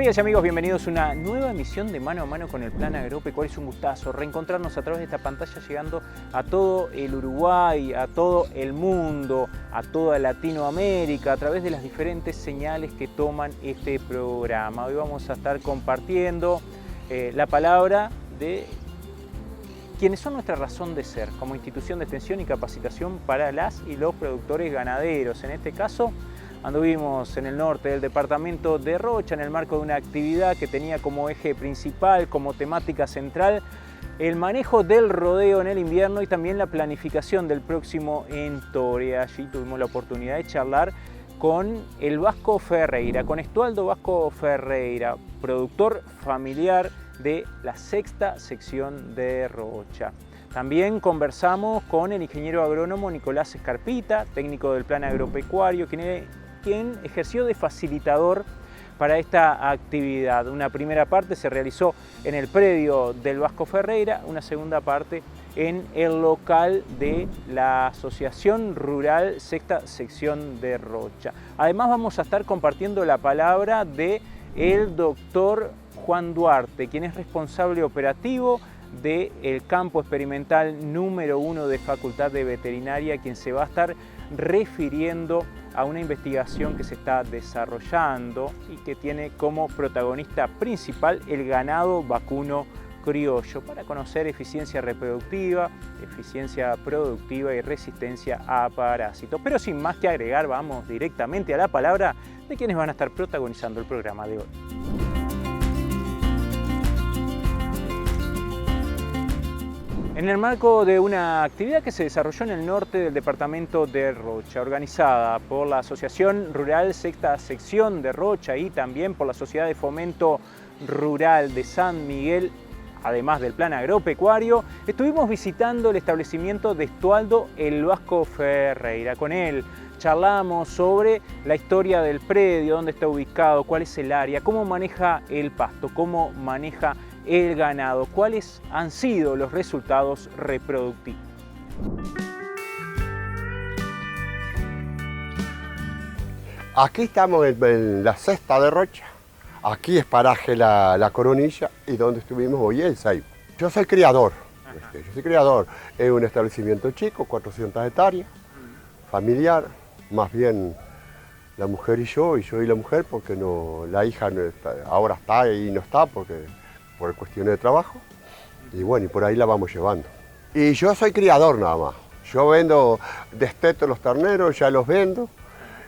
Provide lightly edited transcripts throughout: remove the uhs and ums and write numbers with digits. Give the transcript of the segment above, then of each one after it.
Amigas y amigos, bienvenidos a una nueva emisión de Mano a Mano con el Plan Agropecuario. Es un gustazo reencontrarnos a través de esta pantalla, llegando a todo el Uruguay, a todo el mundo, a toda Latinoamérica, a través de las diferentes señales que toman este programa. Hoy vamos a estar compartiendo la palabra de quienes son nuestra razón de ser como institución de extensión y capacitación para las y los productores ganaderos. En este caso, anduvimos en el norte del departamento de Rocha en el marco de una actividad que tenía como eje principal, como temática central, el manejo del rodeo en el invierno y también la planificación del próximo entore. Allí tuvimos la oportunidad de charlar con el Vasco Ferreira, con Estualdo Vasco Ferreira, productor familiar de la sexta sección de Rocha. También conversamos con el ingeniero agrónomo Nicolás Escarpita, técnico del Plan Agropecuario, quien ejerció de facilitador para esta actividad. Una primera parte se realizó en el predio del Vasco Ferreira, una segunda parte en el local de la Asociación Rural Sexta Sección de Rocha. Además vamos a estar compartiendo la palabra de el doctor Juan Duarte, quien es responsable operativo del campo experimental número 1 de Facultad de Veterinaria, quien se va a estar refiriendo a una investigación que se está desarrollando y que tiene como protagonista principal el ganado vacuno criollo, para conocer eficiencia reproductiva, eficiencia productiva y resistencia a parásitos. Pero sin más que agregar, vamos directamente a la palabra de quienes van a estar protagonizando el programa de hoy. En el marco de una actividad que se desarrolló en el norte del departamento de Rocha, organizada por la Asociación Rural Sexta Sección de Rocha y también por la Sociedad de Fomento Rural de San Miguel, además del Plan Agropecuario, estuvimos visitando el establecimiento de Estualdo el Vasco Ferreira. Con él charlamos sobre la historia del predio, dónde está ubicado, cuál es el área, cómo maneja el pasto, cómo maneja el ganado, cuáles han sido los resultados reproductivos. Aquí estamos en la cesta de Rocha. Aquí es paraje la Coronilla y donde estuvimos hoy el Saibo. Yo soy criador. Es un establecimiento chico, 400 hectáreas, familiar, más bien la mujer y yo y la mujer, porque no, la hija no está, ahora está y no está por cuestiones de trabajo, y bueno, y por ahí la vamos llevando. Y yo soy criador nada más. Yo desteto los terneros, ya los vendo,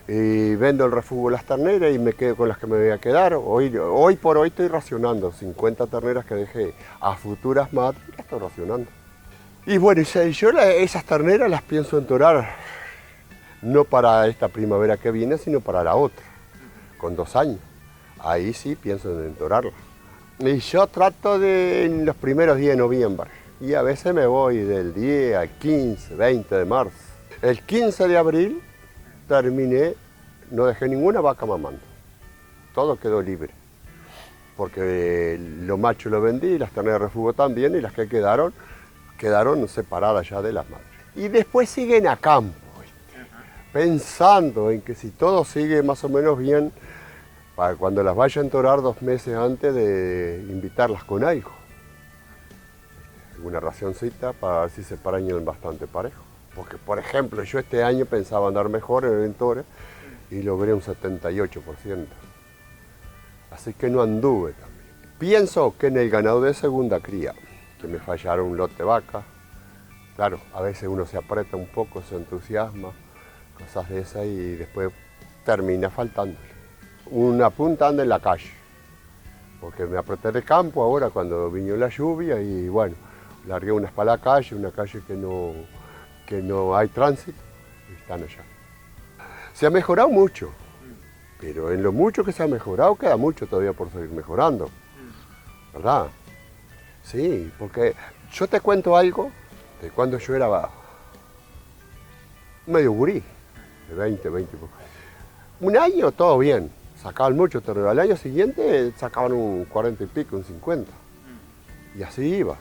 y vendo el refugio de las terneras y me quedo con las que me voy a quedar. Hoy por hoy estoy racionando 50 terneras que dejé a futuras madres, las estoy racionando. Y bueno, yo esas terneras las pienso entorar, no para esta primavera que viene, sino para la otra, con 2 años. Ahí sí pienso en entorarlas. Y yo trato en los primeros días de noviembre, y a veces me voy del 10 al 15, 20 de marzo. El 15 de abril terminé, no dejé ninguna vaca mamando, todo quedó libre, porque los machos los vendí, las terneras de refugio también, y las que quedaron separadas ya de las madres. Y después siguen a campo, pensando en que si todo sigue más o menos bien, para cuando las vaya a entorar 2 meses antes de invitarlas con algo. Una racioncita para ver si se parañan bastante parejo. Porque, por ejemplo, yo este año pensaba andar mejor en el entore y logré un 78%. Así que no anduve también. Pienso que en el ganado de segunda cría, que me fallaron un lote de vaca, claro, a veces uno se aprieta un poco, se entusiasma, cosas de esas, y después termina faltándole. Una punta anda en la calle, porque me apreté de campo ahora cuando vino la lluvia y bueno, largué unas para la calle, una calle que no hay tránsito, y están allá. Se ha mejorado mucho, pero en lo mucho que se ha mejorado queda mucho todavía por seguir mejorando, ¿verdad? Sí, porque yo te cuento algo de cuando yo era medio gurí, de 20 poco. Un año todo bien, sacaban mucho terreno. Al año siguiente sacaban un 40 y pico, un 50. Y así iba.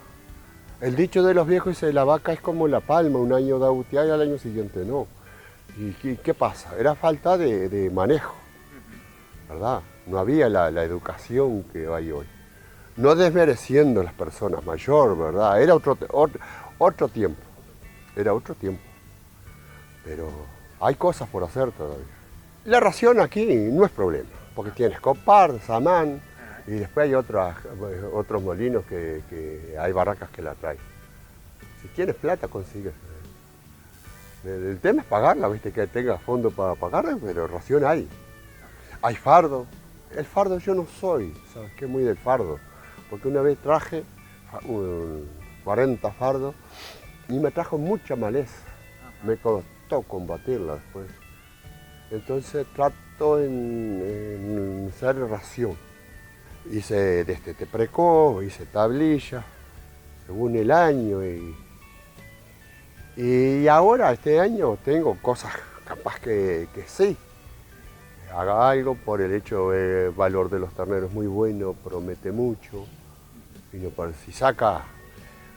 El dicho de los viejos dice, la vaca es como la palma, un año da utiá y al año siguiente no. ¿Y qué pasa? Era falta de manejo, ¿verdad? no había la educación que hay hoy. No desmereciendo a las personas mayores, ¿verdad? Era otro tiempo, era otro tiempo. Pero hay cosas por hacer todavía. La ración aquí no es problema, porque tienes copar, samán, y después hay otros molinos que hay barracas que la traen. Si tienes plata, consigues. El tema es pagarla, ¿viste? Que tengas fondo para pagarla, pero ración hay. Hay fardo. El fardo yo no soy, ¿sabes qué? Muy del fardo. Porque una vez traje 40 fardos y me trajo mucha maleza. Me costó combatirla después. Entonces trato en hacer ración. Hice destete precoz, hice tablilla, según el año. Y ahora, este año, tengo cosas capaz que sí. Haga algo por el hecho de valor de los terneros muy bueno, promete mucho. Y no, si saca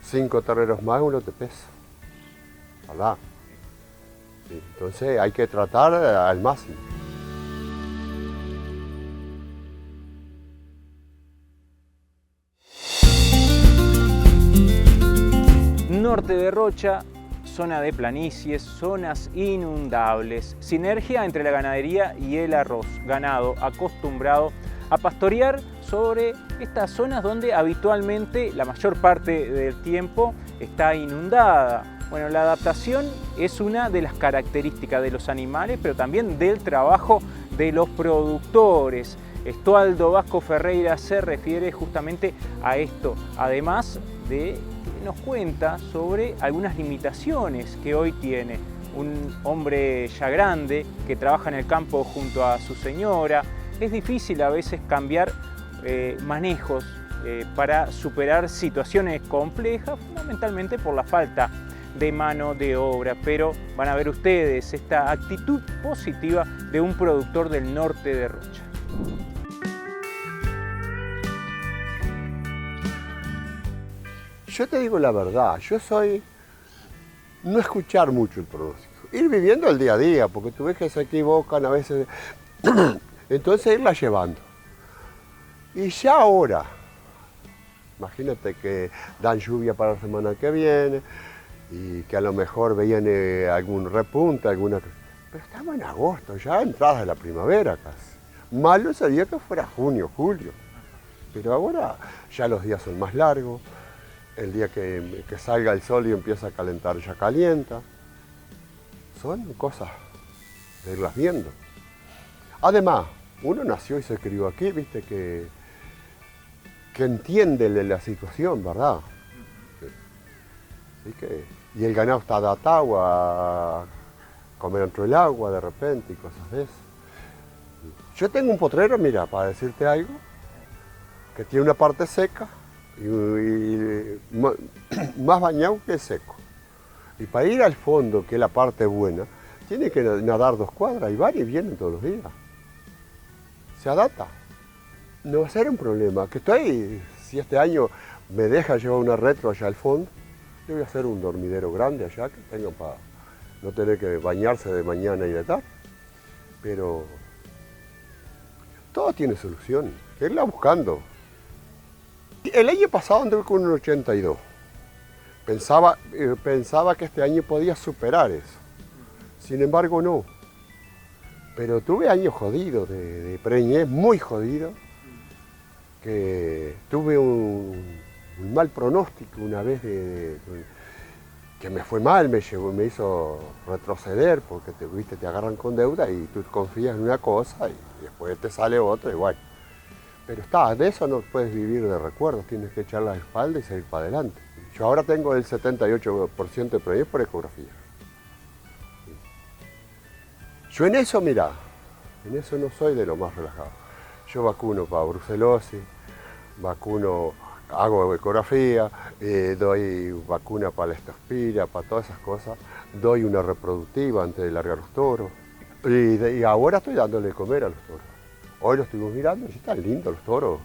5 terneros más, uno te pesa. ¿Verdad? Sí, entonces hay que tratar al máximo. Norte de Rocha, zona de planicies, zonas inundables, sinergia entre la ganadería y el arroz, ganado acostumbrado a pastorear sobre estas zonas donde habitualmente la mayor parte del tiempo está inundada. Bueno, la adaptación es una de las características de los animales, pero también del trabajo de los productores. Estualdo Vasco Ferreira se refiere justamente a esto, además de nos cuenta sobre algunas limitaciones que hoy tiene un hombre ya grande que trabaja en el campo junto a su señora. Es difícil a veces cambiar manejos para superar situaciones complejas, fundamentalmente por la falta de mano de obra, pero van a ver ustedes esta actitud positiva de un productor del norte de Rocha. Yo te digo la verdad, yo soy no escuchar mucho el pronóstico, ir viviendo el día a día, porque tú ves que se equivocan a veces, entonces irla llevando. Y ya ahora, imagínate que dan lluvia para la semana que viene y que a lo mejor veían algún repunte, pero estamos en agosto, ya entradas de la primavera casi. Malo sería que fuera junio, julio, pero ahora ya los días son más largos. El día que salga el sol y empieza a calentar ya calienta. Son cosas de irlas viendo. Además, uno nació y se crió aquí, viste, que entiende la situación, ¿verdad? Así y el ganado está adaptado a comer dentro del agua de repente y cosas de eso. Yo tengo un potrero, mira, para decirte algo, que tiene una parte seca y más bañado que seco. Y para ir al fondo, que es la parte buena, tiene que nadar 2 cuadras y van y vienen todos los días. Se adapta. No va a ser un problema. Si este año me deja llevar una retro allá al fondo, yo voy a hacer un dormidero grande allá que tengan para no tener que bañarse de mañana y de tarde. Pero todo tiene solución, que irla buscando. El año pasado anduve con un 82. Pensaba que este año podía superar eso. Sin embargo, no. Pero tuve años jodidos de preñez, muy jodidos, que tuve un mal pronóstico una vez que me fue mal, me hizo retroceder, porque te agarran con deuda y tú confías en una cosa y después te sale otra igual. Pero de eso no puedes vivir de recuerdos, tienes que echar la espalda y seguir para adelante. Yo ahora tengo el 78% de preñez por ecografía. Yo en eso, mirá, en eso no soy de lo más relajado. Yo vacuno para brucelosis, hago ecografía, doy vacuna para la leptospira, para todas esas cosas, doy una reproductiva antes de largar los toros. Y ahora estoy dándole de comer a los toros. Hoy los estuvimos mirando y están lindos los toros.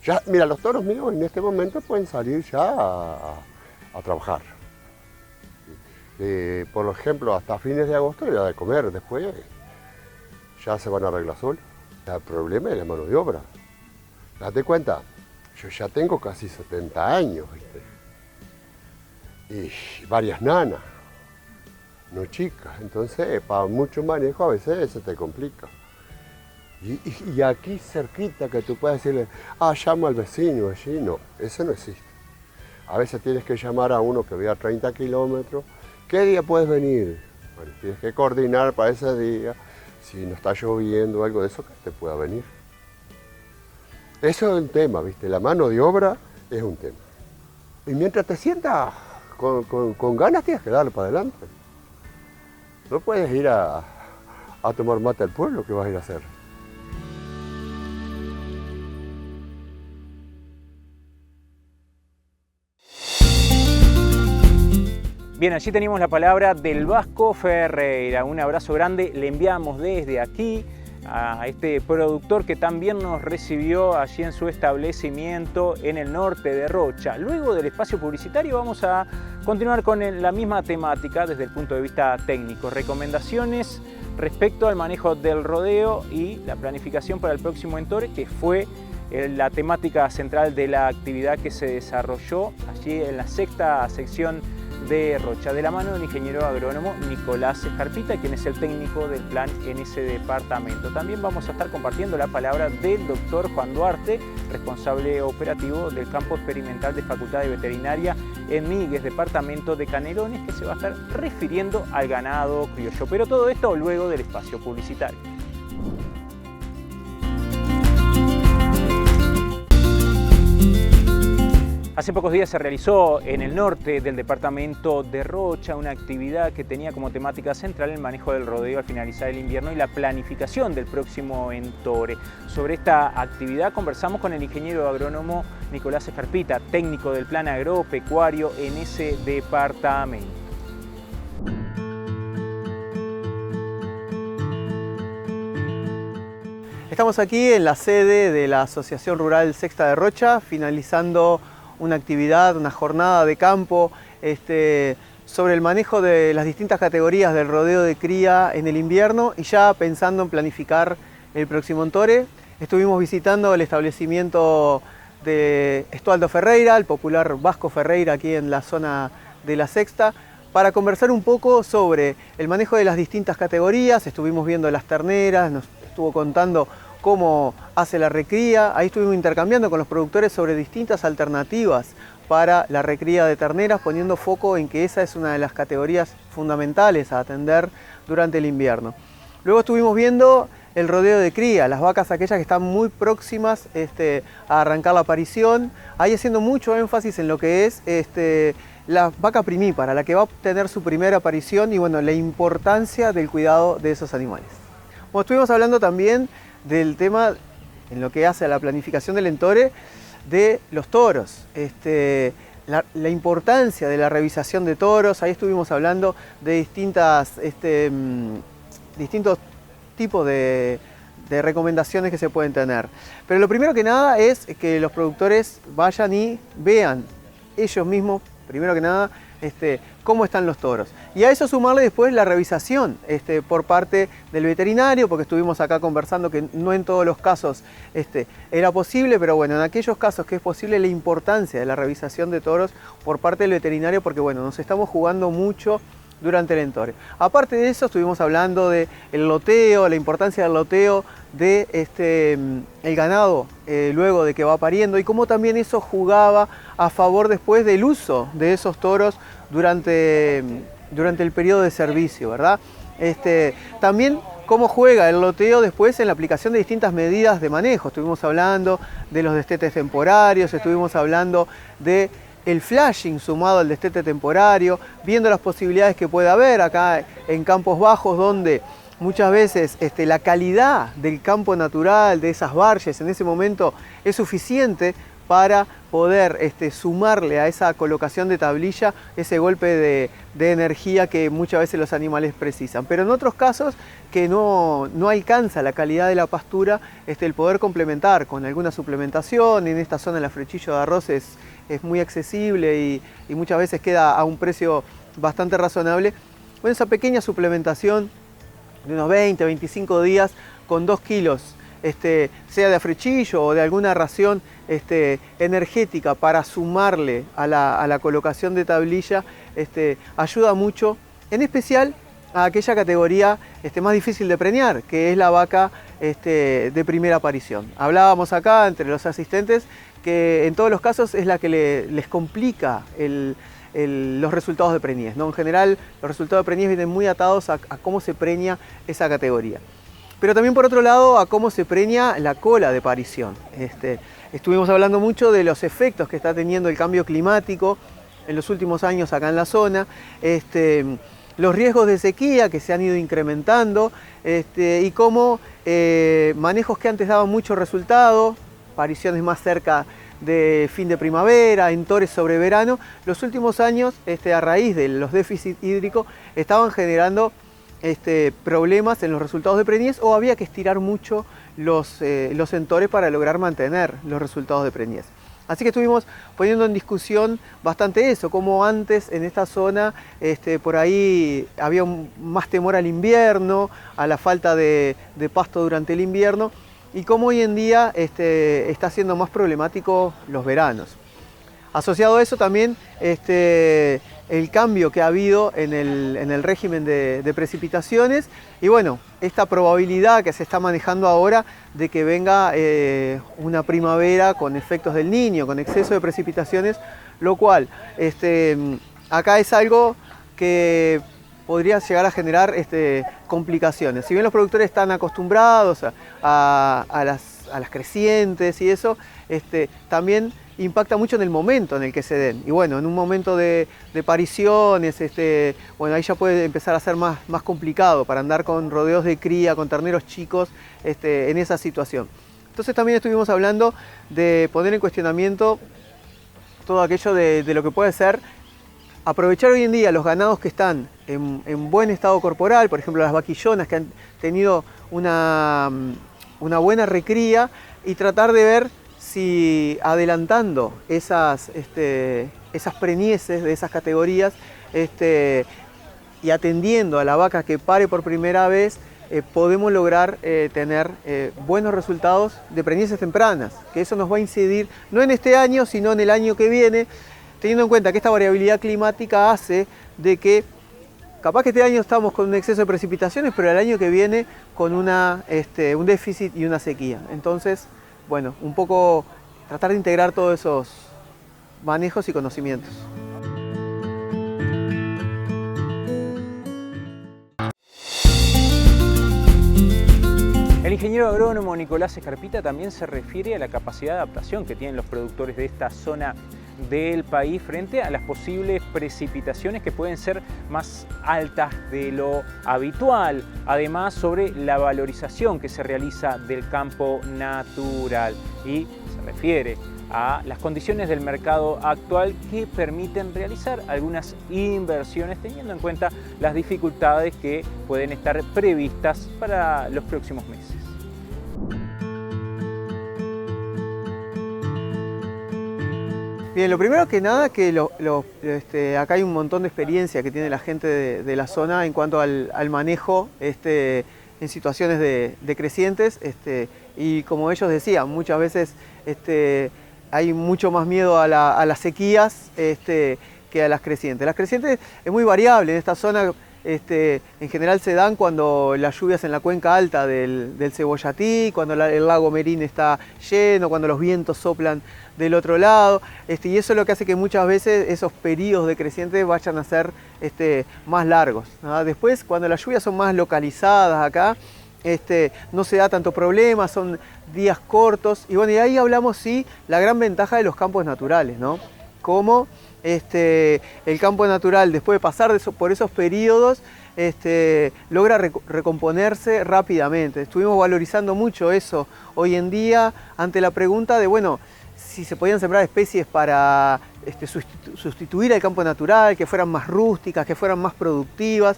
Ya, mira, los toros míos en este momento pueden salir ya a trabajar. Por ejemplo, hasta fines de agosto les da de comer, después ya se van a arreglar solos. El problema es la mano de obra. Date cuenta, yo ya tengo casi 70 años, ¿viste? Y varias nanas, no chicas. Entonces, para mucho manejo a veces se te complica. Y aquí cerquita que tú puedes decirle, llamo al vecino allí, no, eso no existe. A veces tienes que llamar a uno que vive a 30 kilómetros. ¿Qué día puedes venir? Bueno, tienes que coordinar para ese día, si no está lloviendo o algo de eso, que te pueda venir. Eso es un tema, ¿viste? La mano de obra es un tema. Y mientras te sientas con ganas, tienes que darle para adelante. No puedes ir a tomar mate al pueblo, ¿qué vas a ir a hacer? Bien, allí teníamos la palabra del Vasco Ferreira. Un abrazo grande le enviamos desde aquí a este productor que también nos recibió allí en su establecimiento en el norte de Rocha. Luego del espacio publicitario vamos a continuar con la misma temática desde el punto de vista técnico. Recomendaciones respecto al manejo del rodeo y la planificación para el próximo Entore, que fue la temática central de la actividad que se desarrolló allí en la sexta sección de Rocha, de la mano del ingeniero agrónomo Nicolás Escarpita, quien es el técnico del plan en ese departamento. También vamos a estar compartiendo la palabra del doctor Juan Duarte, responsable operativo del campo experimental de Facultad de Veterinaria en Míguez, departamento de Canelones, que se va a estar refiriendo al ganado criollo. Pero todo esto luego del espacio publicitario. Hace pocos días se realizó en el norte del departamento de Rocha una actividad que tenía como temática central el manejo del rodeo al finalizar el invierno y la planificación del próximo Entore. Sobre esta actividad conversamos con el ingeniero agrónomo Nicolás Escarpita, técnico del plan agropecuario en ese departamento. Estamos aquí en la sede de la Asociación Rural Sexta de Rocha, finalizando una actividad, una jornada de campo sobre el manejo de las distintas categorías del rodeo de cría en el invierno y ya pensando en planificar el próximo Entore. Estuvimos visitando el establecimiento de Estualdo Ferreira, el popular Vasco Ferreira, aquí en la zona de la Sexta, para conversar un poco sobre el manejo de las distintas categorías. Estuvimos viendo las terneras, nos estuvo contando cómo hace la recría. Ahí estuvimos intercambiando con los productores sobre distintas alternativas para la recría de terneras, poniendo foco en que esa es una de las categorías fundamentales a atender durante el invierno. Luego estuvimos viendo el rodeo de cría, las vacas aquellas que están muy próximas a arrancar la aparición, ahí haciendo mucho énfasis en lo que es la vaca primípara, la que va a tener su primera aparición y bueno, la importancia del cuidado de esos animales. Bueno, estuvimos hablando también del tema, en lo que hace a la planificación del Entore, de los toros. La importancia de la revisación de toros, ahí estuvimos hablando de distintos tipos de recomendaciones que se pueden tener. Pero lo primero que nada es que los productores vayan y vean ellos mismos, primero que nada, cómo están los toros. Y a eso sumarle después la revisación por parte del veterinario, porque estuvimos acá conversando que no en todos los casos era posible, pero bueno, en aquellos casos que es posible, la importancia de la revisación de toros por parte del veterinario, porque bueno, nos estamos jugando mucho durante el Entore. Aparte de eso, estuvimos hablando del loteo, la importancia del loteo de el ganado luego de que va pariendo y cómo también eso jugaba a favor después del uso de esos toros durante el periodo de servicio, ¿verdad? También cómo juega el loteo después en la aplicación de distintas medidas de manejo. Estuvimos hablando de los destetes temporarios, estuvimos hablando de el flashing sumado al destete temporario, viendo las posibilidades que puede haber acá en campos bajos donde muchas veces la calidad del campo natural, de esas barges en ese momento es suficiente para poder sumarle a esa colocación de tablilla ese golpe de energía que muchas veces los animales precisan. Pero en otros casos que no alcanza la calidad de la pastura, el poder complementar con alguna suplementación. En esta zona la frechillo de arroz es muy accesible y muchas veces queda a un precio bastante razonable. Bueno, esa pequeña suplementación de unos 20, 25 días con 2 kilos sea de afrechillo o de alguna ración energética para sumarle a la colocación de tablilla, ayuda mucho, en especial a aquella categoría más difícil de preñar, que es la vaca de primera aparición. Hablábamos acá entre los asistentes que en todos los casos es la que les complica los resultados de preñez, ¿no? En general, los resultados de preñez vienen muy atados a cómo se preña esa categoría. Pero también, por otro lado, a cómo se preña la cola de parición. Estuvimos hablando mucho de los efectos que está teniendo el cambio climático en los últimos años acá en la zona, los riesgos de sequía que se han ido incrementando, y cómo manejos que antes daban mucho resultado, pariciones más cerca de fin de primavera, entores sobre verano, los últimos años, a raíz de los déficits hídricos, estaban generando problemas en los resultados de preñez, o había que estirar mucho los entores para lograr mantener los resultados de preñez. Así que estuvimos poniendo en discusión bastante eso, como antes en esta zona por ahí había más temor al invierno, a la falta de pasto durante el invierno, y cómo hoy en día está siendo más problemático los veranos. Asociado a eso también el cambio que ha habido en el régimen de precipitaciones, y bueno, esta probabilidad que se está manejando ahora de que venga una primavera con efectos del Niño, con exceso de precipitaciones, lo cual acá es algo que podría llegar a generar complicaciones. Si bien los productores están acostumbrados a las crecientes y eso, también impacta mucho en el momento en el que se den. Y bueno, en un momento de pariciones, bueno, ahí ya puede empezar a ser más complicado para andar con rodeos de cría, con terneros chicos, en esa situación. Entonces también estuvimos hablando de poner en cuestionamiento todo aquello de lo que puede ser aprovechar hoy en día los ganados que están en buen estado corporal, por ejemplo las vaquillonas que han tenido una buena recría, y tratar de ver si adelantando esas preñeces de esas categorías y atendiendo a la vaca que pare por primera vez, podemos lograr tener buenos resultados de preñeces tempranas, que eso nos va a incidir no en este año, sino en el año que viene, teniendo en cuenta que esta variabilidad climática hace de que capaz que este año estamos con un exceso de precipitaciones, pero el año que viene con un déficit y una sequía. Entonces, bueno, un poco tratar de integrar todos esos manejos y conocimientos. El ingeniero agrónomo Nicolás Escarpita también se refiere a la capacidad de adaptación que tienen los productores de esta zona del país frente a las posibles precipitaciones que pueden ser más altas de lo habitual. Además, sobre la valorización que se realiza del campo natural, y se refiere a las condiciones del mercado actual que permiten realizar algunas inversiones teniendo en cuenta las dificultades que pueden estar previstas para los próximos meses. Bien, lo primero que nada que acá hay un montón de experiencia que tiene la gente de la zona en cuanto al manejo en situaciones de crecientes, y como ellos decían, muchas veces hay mucho más miedo a las sequías que a las crecientes. Las crecientes es muy variable en esta zona. En general se dan cuando las lluvias en la cuenca alta del Cebollatí, cuando el lago Merín está lleno, cuando los vientos soplan del otro lado, y eso es lo que hace que muchas veces esos periodos de creciente vayan a ser más largos, ¿no? Después, cuando las lluvias son más localizadas acá, no se da tanto problema, son días cortos, y bueno, y ahí hablamos, sí, la gran ventaja de los campos naturales, ¿no? Como el campo natural, después de pasar por esos periodos, logra recomponerse rápidamente. Estuvimos valorizando mucho eso hoy en día ante la pregunta de, bueno, si se podían sembrar especies para sustituir al campo natural, que fueran más rústicas, que fueran más productivas.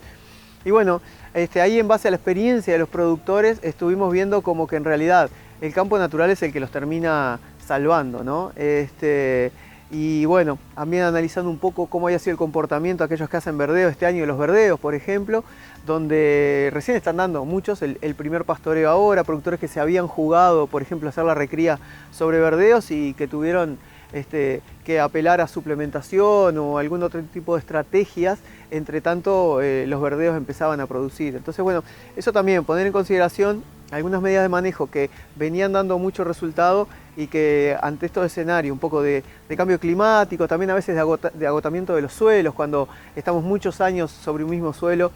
Y bueno, ahí en base a la experiencia de los productores estuvimos viendo como que en realidad el campo natural es el que los termina salvando, ¿no? Y bueno, también analizando un poco cómo había sido el comportamiento de aquellos que hacen verdeo este año, de los verdeos, por ejemplo, donde recién están dando muchos el primer pastoreo ahora, productores que se habían jugado, por ejemplo, a hacer la recría sobre verdeos y que tuvieron que apelar a suplementación o algún otro tipo de estrategias, entre tanto los verdeos empezaban a producir. Entonces, bueno, eso también, poner en consideración algunas medidas de manejo que venían dando mucho resultado y que ante estos escenarios, un poco de cambio climático, también a veces de agotamiento de los suelos, cuando estamos muchos años sobre un mismo suelo,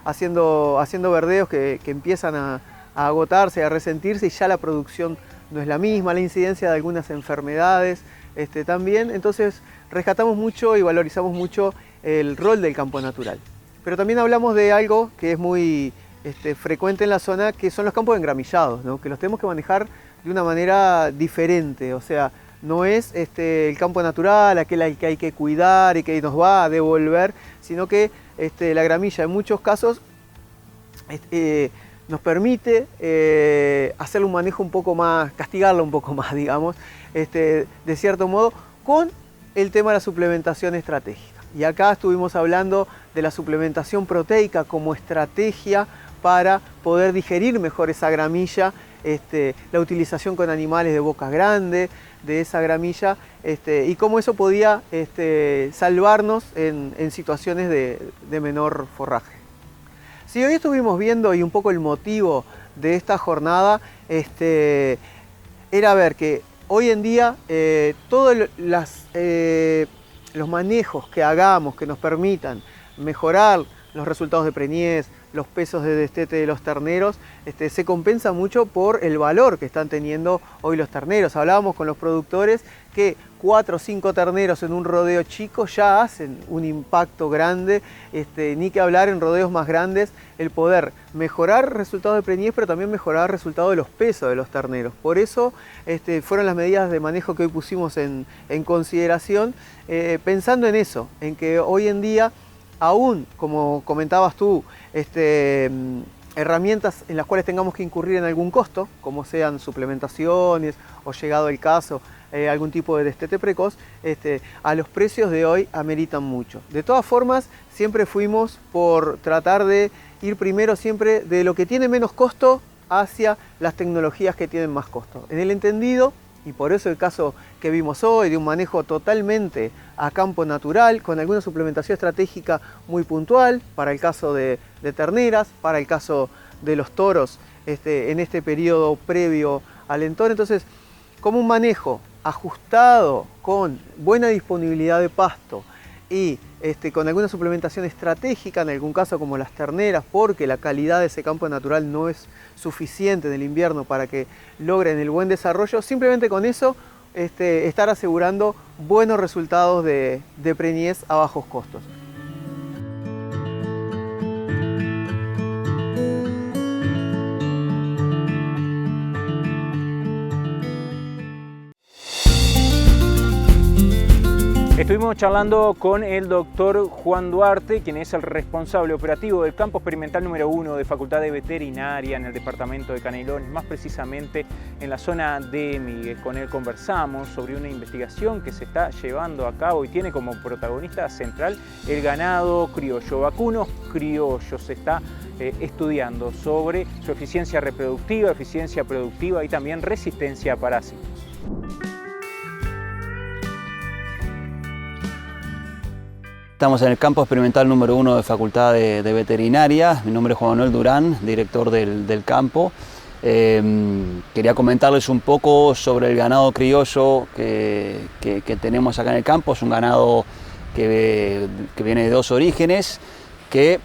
haciendo verdeos que empiezan a agotarse, a resentirse y ya la producción no es la misma, la incidencia de algunas enfermedades también. Entonces rescatamos mucho y valorizamos mucho el rol del campo natural. Pero también hablamos de algo que es muy frecuente en la zona, que son los campos engramillados, ¿no? Que los tenemos que manejar de una manera diferente. O sea, no es el campo natural, aquel al que hay que cuidar y que nos va a devolver, sino que la gramilla en muchos casos nos permite hacerle un manejo un poco más, castigarlo un poco más, digamos, de cierto modo, con el tema de la suplementación estratégica. Y acá estuvimos hablando de la suplementación proteica como estrategia para poder digerir mejor esa gramilla, la utilización con animales de boca grande de esa gramilla, y cómo eso podía salvarnos en situaciones de menor forraje. Sí, hoy estuvimos viendo, y un poco el motivo de esta jornada era ver que hoy en día todos los manejos que hagamos que nos permitan mejorar los resultados de preñez, los pesos de destete de los terneros, se compensa mucho por el valor que están teniendo hoy los terneros. Hablábamos con los productores que 4 o 5 terneros en un rodeo chico ya hacen un impacto grande, ni que hablar en rodeos más grandes, el poder mejorar resultados de preñez, pero también mejorar resultados de los pesos de los terneros. Por eso fueron las medidas de manejo que hoy pusimos en consideración, pensando en eso, en que hoy en día, aún, como comentabas tú, herramientas en las cuales tengamos que incurrir en algún costo, como sean suplementaciones o, llegado el caso, algún tipo de destete precoz, a los precios de hoy ameritan mucho. De todas formas, siempre fuimos por tratar de ir primero siempre de lo que tiene menos costo hacia las tecnologías que tienen más costo. En el entendido, y por eso el caso que vimos hoy, de un manejo totalmente a campo natural, con alguna suplementación estratégica muy puntual, para el caso de terneras, para el caso de los toros, en este periodo previo al entón. Entonces, como un manejo ajustado, con buena disponibilidad de pasto y con alguna suplementación estratégica, en algún caso como las terneras, porque la calidad de ese campo natural no es suficiente en el invierno para que logren el buen desarrollo, simplemente con eso estar asegurando buenos resultados de preñez a bajos costos. Estuvimos charlando con el doctor Juan Duarte, quien es el responsable operativo del campo experimental número 1 de Facultad de Veterinaria en el departamento de Canelones, más precisamente en la zona de Miguel. Con él conversamos sobre una investigación que se está llevando a cabo y tiene como protagonista central el ganado criollo, vacunos criollos. Se está estudiando sobre su eficiencia reproductiva, eficiencia productiva y también resistencia a parásitos. Estamos en el campo experimental número 1 de Facultad de Veterinaria. Mi nombre es Juan Manuel Durán, director del campo. Quería comentarles un poco sobre el ganado criollo que tenemos acá en el campo. Es un ganado que viene de 2 orígenes, que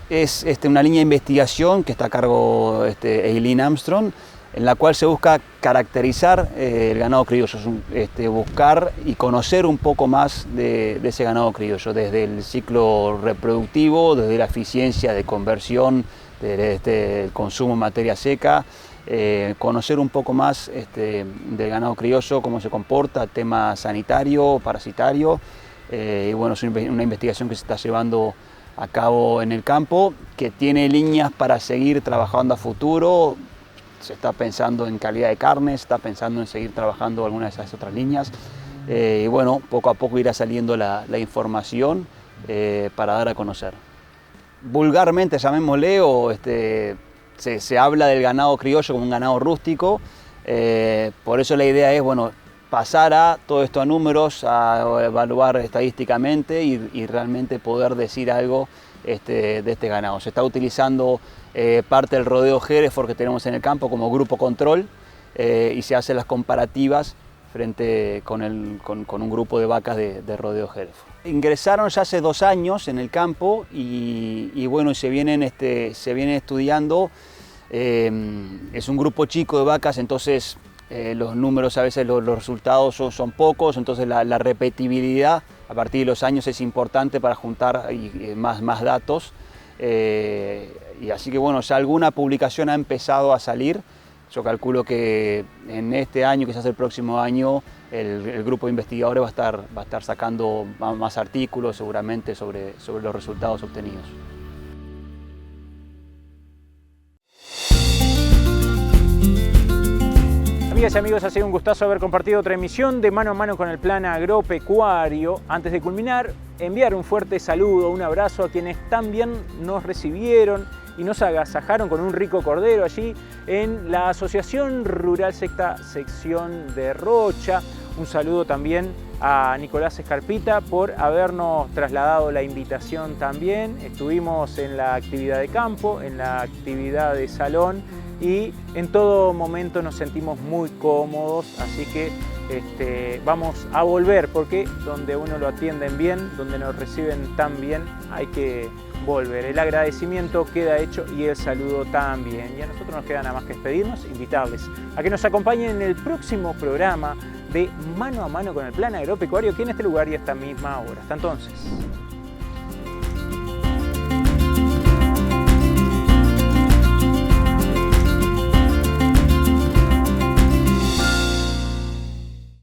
es una línea de investigación que está a cargo Eileen Armstrong, en la cual se busca caracterizar el ganado criollo, buscar y conocer un poco más de ese ganado criollo, desde el ciclo reproductivo, desde la eficiencia de conversión, desde el consumo en materia seca, conocer un poco más del ganado criollo, cómo se comporta, tema sanitario, parasitario, y bueno, es una investigación que se está llevando a cabo en el campo, que tiene líneas para seguir trabajando a futuro. Se está pensando en calidad de carne, se está pensando en seguir trabajando algunas de esas otras líneas. Y bueno, poco a poco irá saliendo la información para dar a conocer. Vulgarmente, llamémosle, se habla del ganado criollo como un ganado rústico, por eso la idea es, bueno, pasar a todo esto a números, a evaluar estadísticamente y realmente poder decir algo de este ganado. Se está utilizando parte del rodeo Hereford que tenemos en el campo como grupo control y se hacen las comparativas frente con un grupo de vacas de rodeo Hereford. Ingresaron ya hace 2 años en el campo y bueno, se vienen estudiando. Es un grupo chico de vacas, entonces los números a veces los resultados son pocos, entonces la repetibilidad a partir de los años es importante para juntar más datos. Y así que bueno, ya alguna publicación ha empezado a salir. Yo calculo que en este año, quizás el próximo año, el grupo de investigadores va a estar sacando más artículos seguramente sobre los resultados obtenidos. Amigas y amigos, ha sido un gustazo haber compartido otra emisión de Mano a Mano con el Plan Agropecuario. Antes de culminar, enviar un fuerte saludo, un abrazo a quienes también nos recibieron y nos agasajaron con un rico cordero allí en la Asociación Rural Sexta Sección de Rocha. Un saludo también a Nicolás Escarpita por habernos trasladado la invitación también. Estuvimos en la actividad de campo, en la actividad de salón y en todo momento nos sentimos muy cómodos, así que vamos a volver porque donde uno lo atienden bien, donde nos reciben tan bien, hay que volver. El agradecimiento queda hecho y el saludo también. Y a nosotros nos queda nada más que despedirnos, invitarles a que nos acompañen en el próximo programa de Mano a Mano con el Plan Agropecuario, aquí en este lugar y a esta misma hora. Hasta entonces.